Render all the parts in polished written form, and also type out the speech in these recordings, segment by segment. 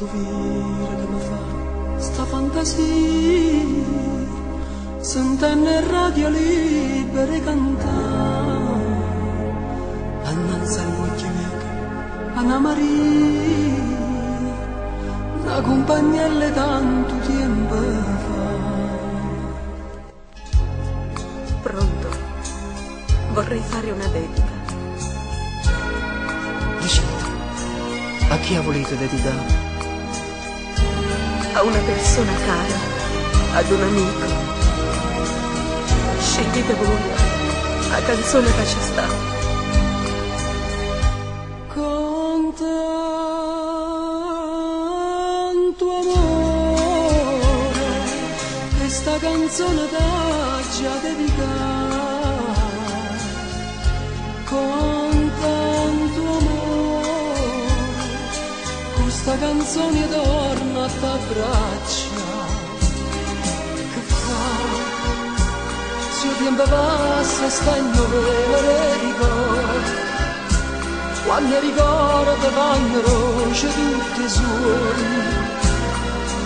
sto vire che mi fa sta fantasia, sentenne radio libere cantare, annanzi all'occhio miei, Anna Maria, una compagnella tanto tempo fa. Pronto? Vorrei fare una dedica. Dicete, a chi ha voluto dedicare? A una persona cara, ad un amico. Scegliete voi la canzone che ci sta. Con tanto amore, questa canzone t'ha già dedicata. Con tanto amore, questa canzone torna a t'abbraccia. Che fa? Se il tempo passa stagno vero ricordo, quando ricordo vanno roce tutte suoni.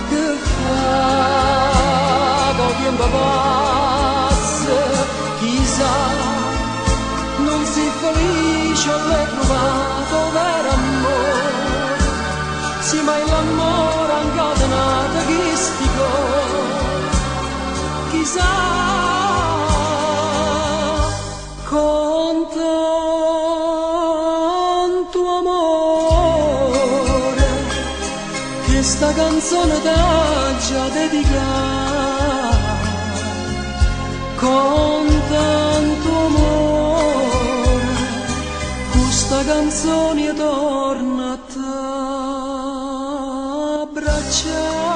Che fa? Col tempo passa, chissà, non si felice l'hai trovato vero amore, sì ma l'amore ha incatenato questi cuori, chissà, con tanto amore, che sta canzone t'ha già dedicata, con tanto amore, questa canzone torna a t'abbracciare.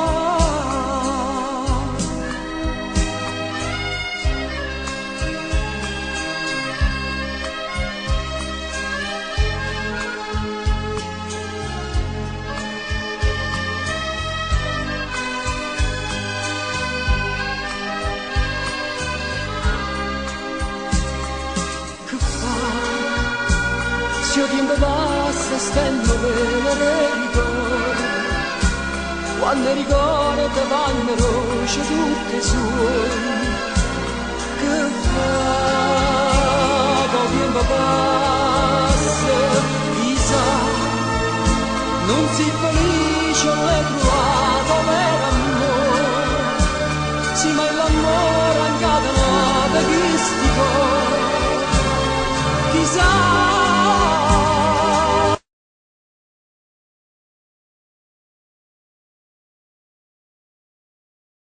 Se il tempo passa stendo vero ricordo, quando ricordo vanno roce tutte suoni. Che fa? Col tempo passa, chissà, non si felice l'hai trovato vero amore, sì ma l'amore ha incatenato questi cuori, chissà.